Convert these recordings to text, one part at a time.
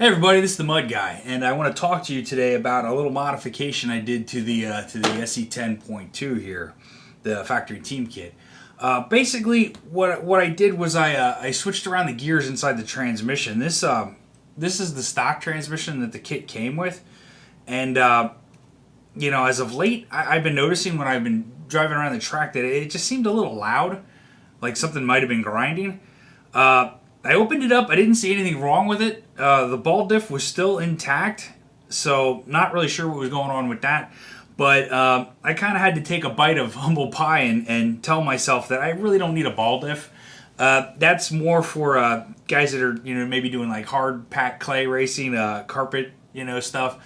Hey everybody, this is the Mud Guy, and I want to talk to you today about a little modification I did to the SC10.2 here, the factory team kit. Basically, what I did was I switched around the gears inside the transmission. This is the stock transmission that the kit came with, and as of late, I've been noticing when I've been driving around the track that it just seemed a little loud, like something might have been grinding. I opened it up. I didn't see anything wrong with it. The ball diff was still intact, so not really sure what was going on with that. But I kind of had to take a bite of humble pie and tell myself that I really don't need a ball diff. That's more for guys that are maybe doing like hard pack clay racing, carpet stuff.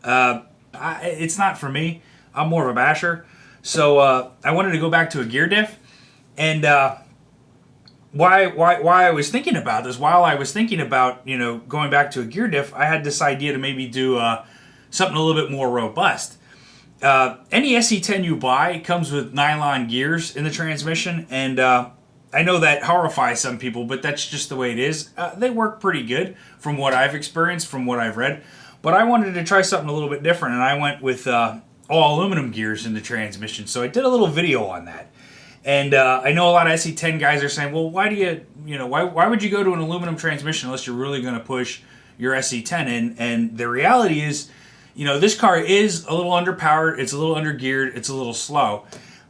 It's not for me. I'm more of a basher. So I wanted to go back to a gear diff, and why I was thinking about this, while I was thinking about going back to a gear diff, I had this idea to maybe do something a little bit more robust. Any SC10 you buy comes with nylon gears in the transmission, and I know that horrifies some people, but that's just the way it is. They work pretty good from what I've experienced, from what I've read, but I wanted to try something a little bit different, and I went with all aluminum gears in the transmission, so I did a little video on that. And I know a lot of SC10 guys are saying, well, why would you go to an aluminum transmission unless you're really going to push your SC10? And the reality is, this car is a little underpowered, it's a little undergeared, it's a little slow,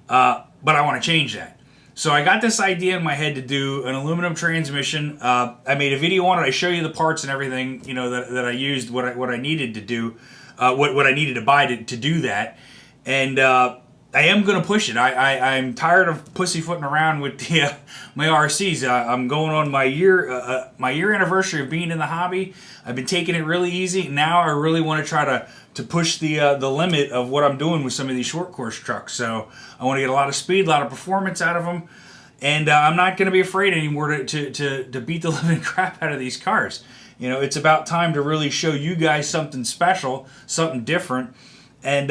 but I want to change that. So I got this idea in my head to do an aluminum transmission. I made a video on it. I show you the parts and everything, that I used, what I needed to do, what I needed to buy to do that. And I am going to push it. I'm tired of pussyfooting around with my RCs. I'm going on my year anniversary of being in the hobby. I've been taking it really easy. Now I really want to try to push the limit of what I'm doing with some of these short course trucks. So I want to get a lot of speed, a lot of performance out of them. And I'm not going to be afraid anymore to beat the living crap out of these cars. It's about time to really show you guys something special, something different. And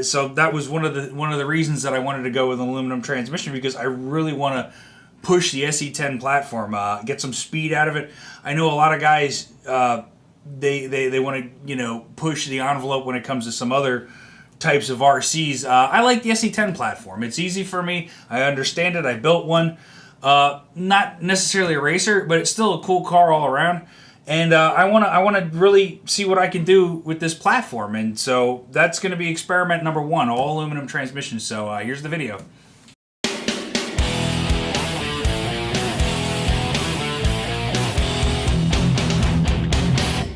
so that was one of the reasons that I wanted to go with an aluminum transmission, because I really want to push the SC10 platform, get some speed out of it. I know a lot of guys they want to push the envelope when it comes to some other types of RCs. I like the SC10 platform. It's easy for me. I understand it. I built one. Not necessarily a racer, but it's still a cool car all around. And I want to really see what I can do with this platform. And so that's going to be experiment number 1, all aluminum transmission. So here's the video.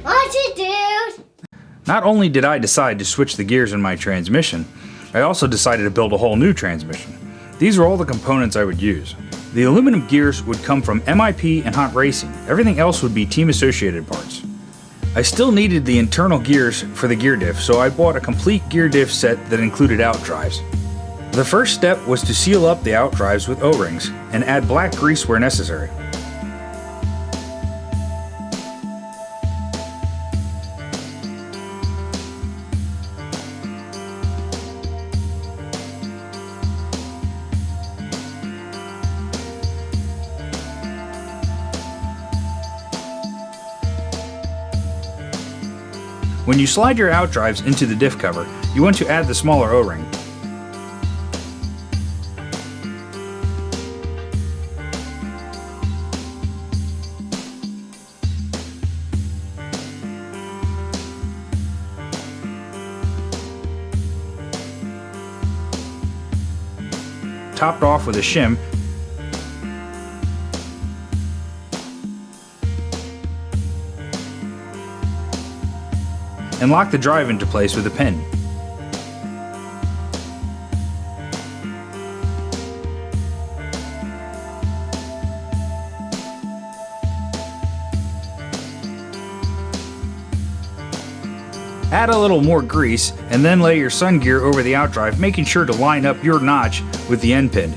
What's it, dude? Not only did I decide to switch the gears in my transmission, I also decided to build a whole new transmission. These are all the components I would use. The aluminum gears would come from MIP and Hot Racing. Everything else would be team associated parts. I still needed the internal gears for the gear diff, so I bought a complete gear diff set that included outdrives. The first step was to seal up the outdrives with O-rings and add black grease where necessary. When you slide your outdrives into the diff cover, you want to add the smaller O-ring. Topped off with a shim, and lock the drive into place with a pin. Add a little more grease and then lay your sun gear over the outdrive, making sure to line up your notch with the end pin.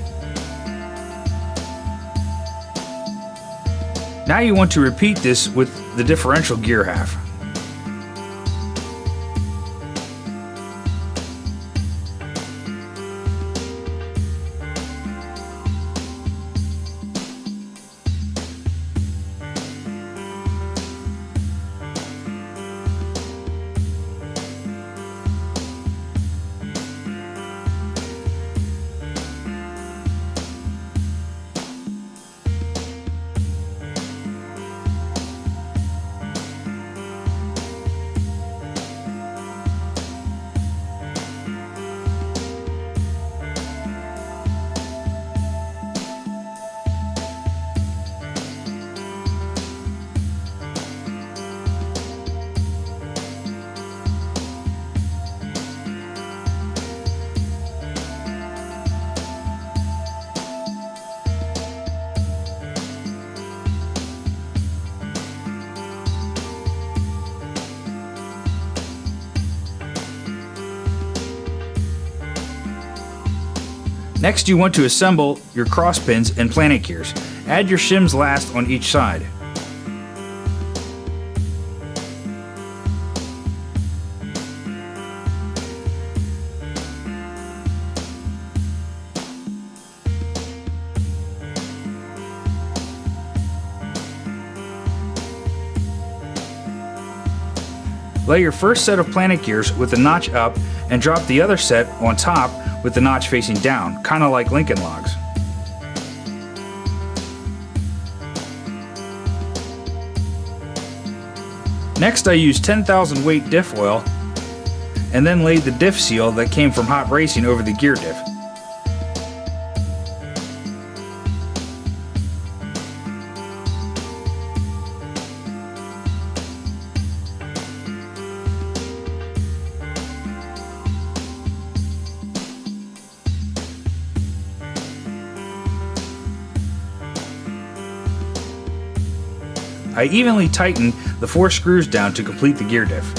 Now you want to repeat this with the differential gear half. Next, you want to assemble your cross pins and planet gears. Add your shims last on each side. Lay your first set of planet gears with the notch up and drop the other set on top with the notch facing down, kind of like Lincoln logs. Next, I used 10,000 weight diff oil and then laid the diff seal that came from hot racing over the gear diff. I evenly tightened the 4 screws down to complete the gear diff.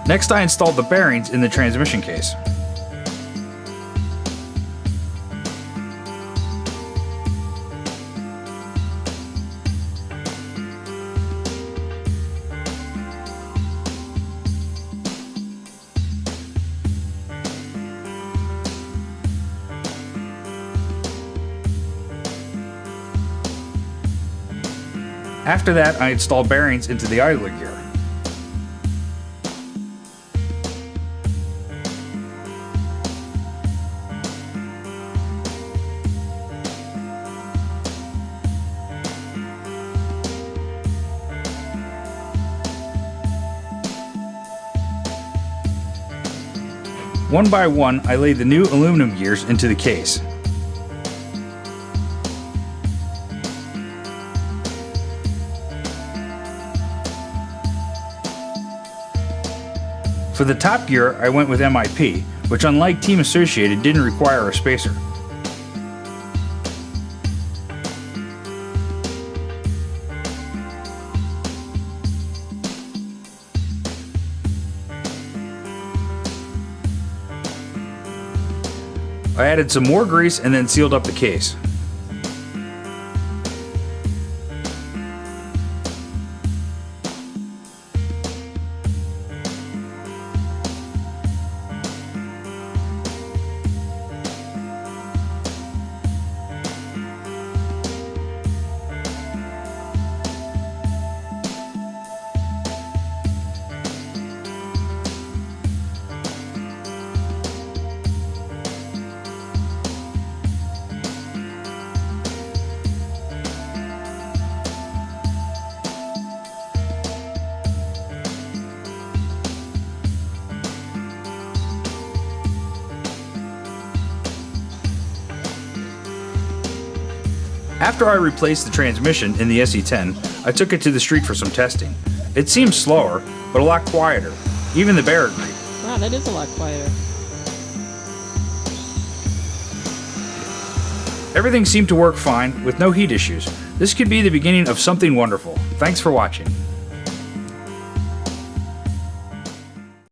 Next, I installed the bearings in the transmission case. After that, I installed bearings into the idler gear. One by one, I laid the new aluminum gears into the case. For the top gear, I went with MIP, which unlike Team Associated didn't require a spacer. I added some more grease and then sealed up the case. After I replaced the transmission in the SC10, I took it to the street for some testing. It seemed slower, but a lot quieter. Even the bear agreed. Wow, that is a lot quieter. Everything seemed to work fine, with no heat issues. This could be the beginning of something wonderful. Thanks for watching.